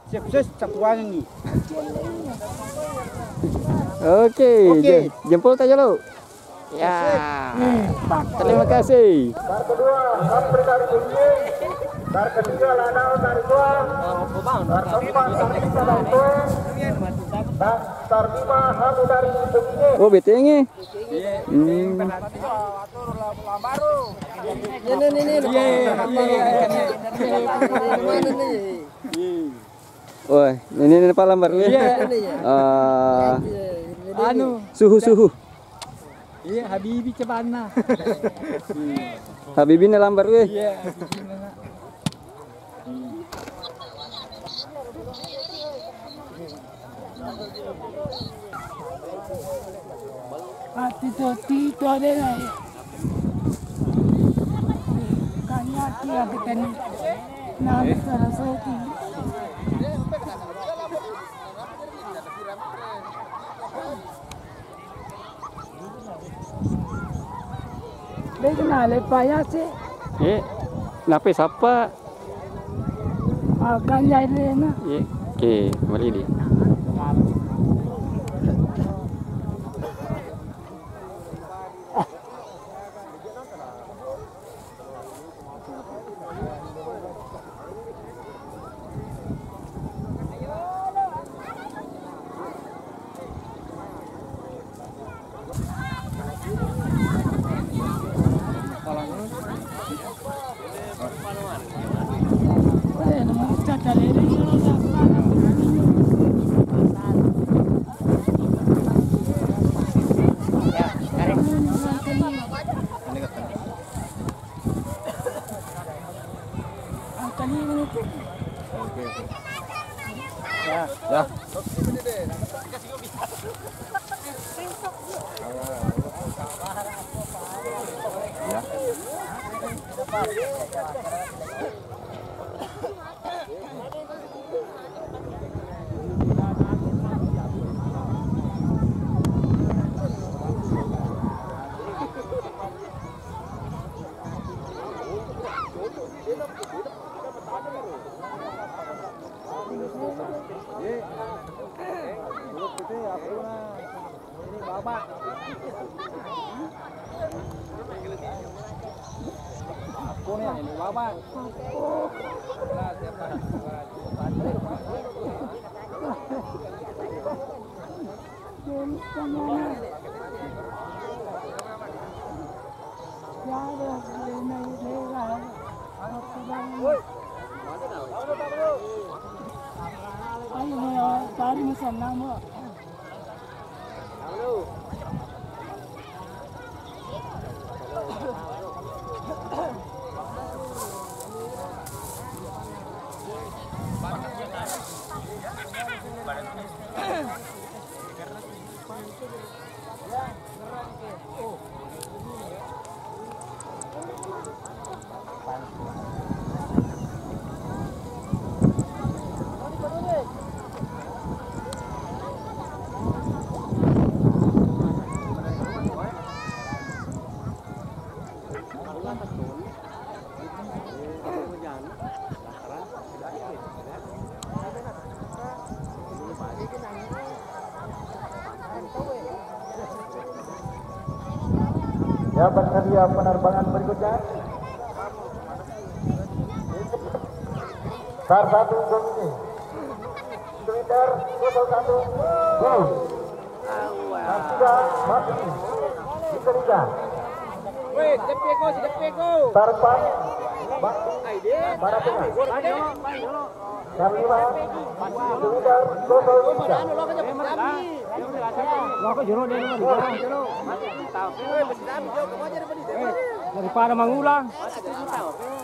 Siap satuan ini. Oke. Jempol aja lo. Ya. Terima kasih. Tar kedua, sampai dari bunyi. Tar ketiga, ladang dari dua. Tar keempat, dari tiga dari dua. Dan tar lima, halu dari bunyi. Oh, betengnya. Wah, ini Pak Lambar ya. Suhu. Iya, Habibi cebana. Habibi ne lambar we. Iya, Tito ada lah. Kanya kia kita ni nak selesai. Begini le payah sih. Napa siapa? Kanya ini na. Oke, mari dia. Ya. Ya, bersedia penerbangan berikutnya. Tar 1 Gemini. Twitter 01 Guru. Dan 3 Mati. Diterima. Tar 4 Bakti Barat Tengah. Tar 5 Twitter 03. daripada mengulang.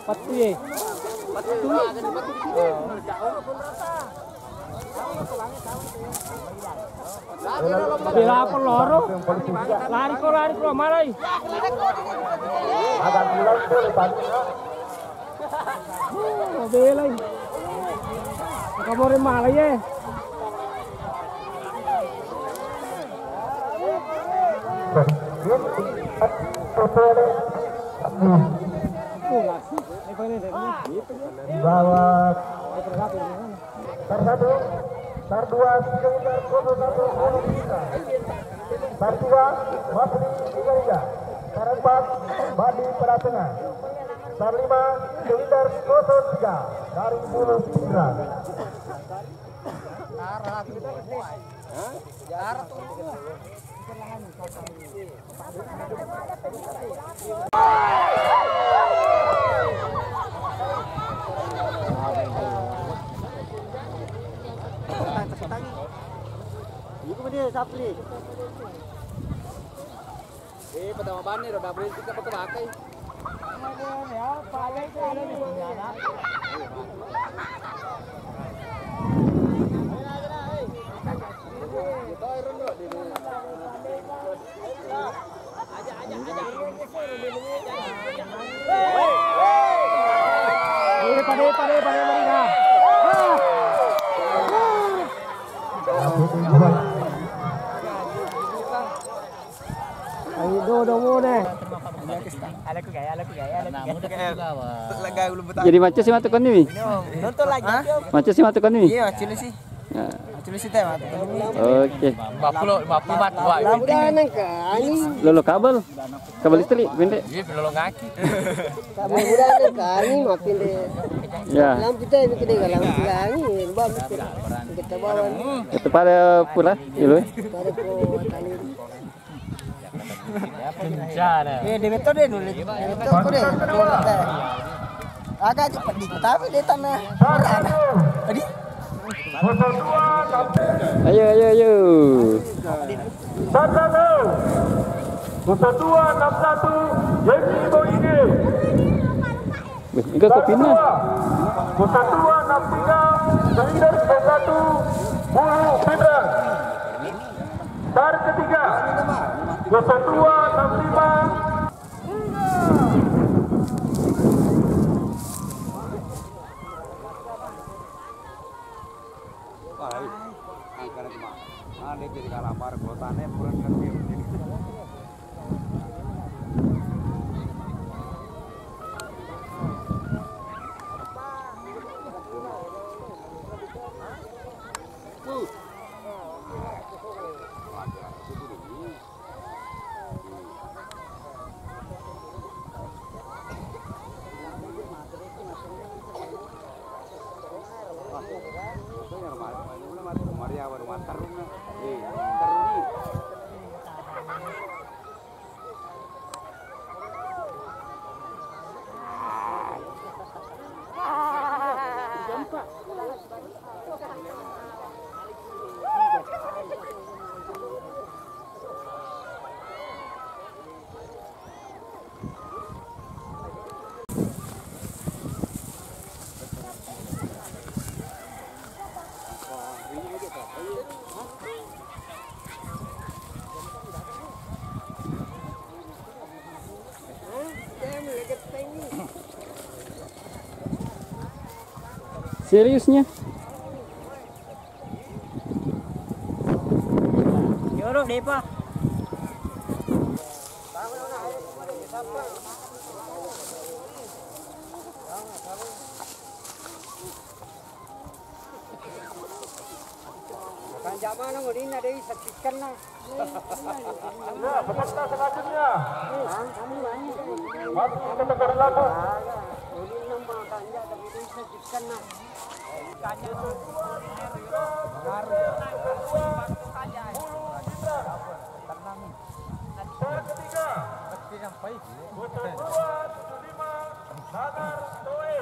Pati. Bila apa loro? Lari ko marai. Agak bilang boleh bantu. Belai. Kamu marai ya. Bahwa Star 1, Star 2 sekitar 21 Star 3 Mafri 33, Star 4 Badi Pratengah, Star 5 sekitar 03 dari Bulu Pikiran. Pertama bani udah beli kita pakai. Pade mereka. Ayo dong deh. Jadi macam si matukan ni. Nonton lagi. Macam si matukan ni. Iya, cili sih. Cili sih teh matu. Oke. 50 mat buat. Lolo kabel listrik pendek. Iya, lolo ngaki. Ya. Itu pada pula, ilu. Di betul deh nulis. Betul deh. Agak cepat di tapi di tanah. Tadi. Ayo. Star 1 0261 Yeki Boyge. Enggak kopi na. 0263 Selinder 91 Bulu Pikiran. Star ketiga 0265 Seriusnya? Jorok deh, Pak. Jangan ngudin ada saksikan lah. Ya, peserta selanjutnya. Masih kita tegar lagu. Ngudin nama kanja tapi saksikan lah. Star ketiga 0275 Nagar Toe.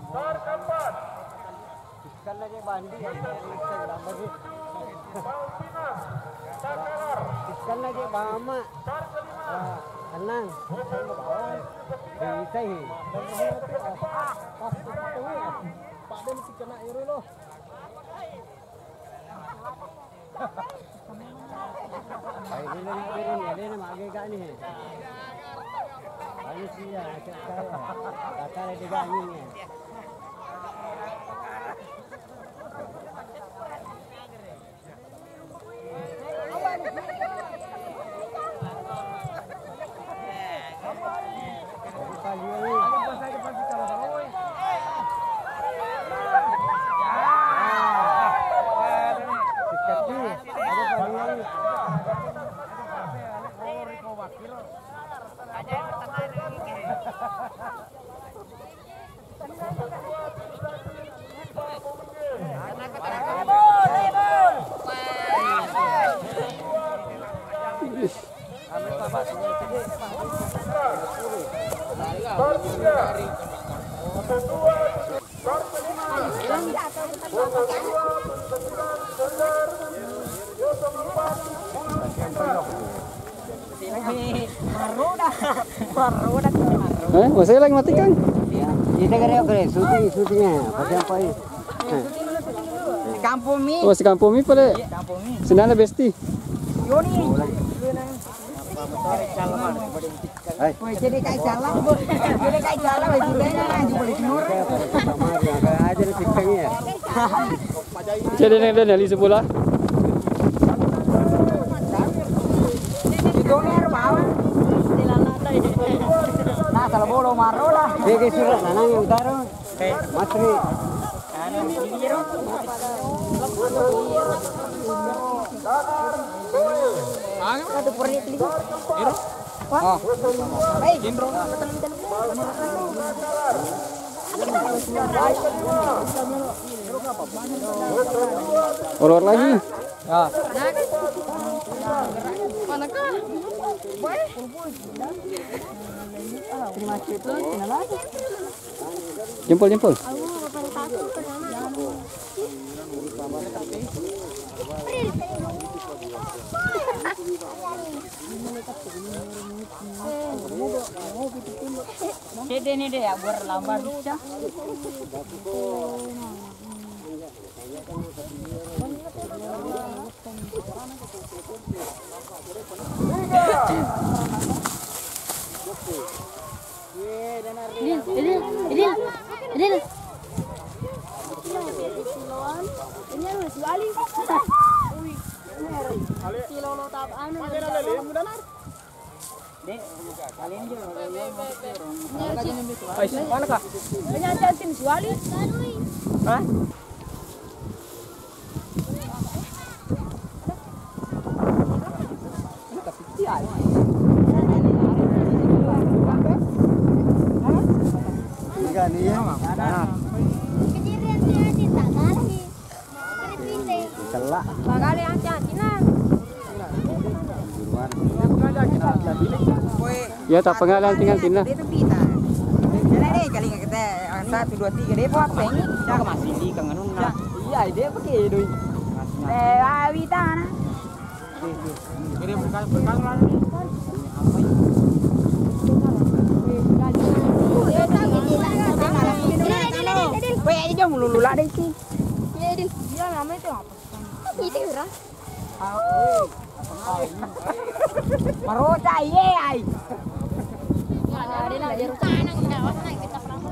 Star keempat Kan lagi bandi ya. Paupina Takalar. Kan lagi bama. Star kelima Tenang. Bisa hi. Pak Den si kena iro loh. Baik ini turun ya dia nak agak ni. Ini sih ya, saya. Kata dia gani ni. Masih lagi matikan. Kita kere syutingnya pada apa ini? Kampung mi. Oh, si kampung mi pada. Senana besti. Yoni. Jadi kayak jalan. Jadi kayak jalan lagi boleh timur. Sama dia aja sikangnya. Jadi ada nyali sebelah. Nah, kalau bolo maro lah. Dia surat nanang yang utara. Masri. Ada pernit ligo. Oh. Hey, Indro. Olor lagi. Ya. Manakah? Boy. Terima kasih. Jempol jempol. Jadi ini deh ya berlambat bisa. Idil. Ini masih balik. Kilo lo tap anu. Dek, kalian juga. Mana kah? Ini cantik suali. Hah? Enggak nih ya. Nah, Kejadian dia di tangan lagi. celak. Bakal yang cantik nah. Ya tak pengalan tinggal tina. Dia tuh pita. Jadi deh kali kita 1 2 3 dia buat pengi. Dah masih di kangenun nah. Iya, dia pakai doi. Awita nah. Ini bukan lah ni. Weh, aja jom lulu lah deh sih. Ya Idil. Dia namanya itu apa? Itu berah. Marota ye ai. Ada nak jeruk tanah kita awas naik kita perang.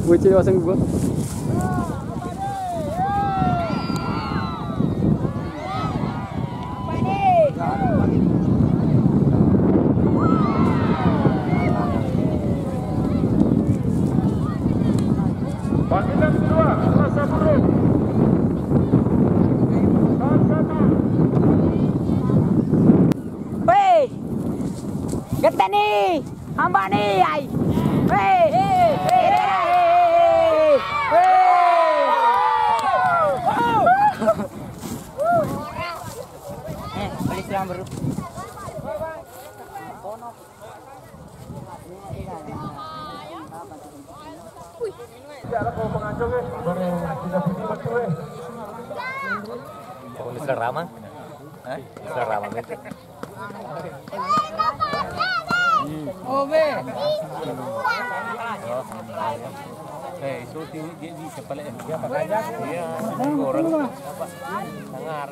Bocil pasang gua. Panggilan kedua, Rasa Buruk. Tahun 1. Weh. Gete nih. Hamba nih ai. Weh. Balik selang baru. Tidak ada penganjung baru tidak begini Kung Rama? Hah? Rama gitu. So di siapa lagi? Dia orang. Sangar.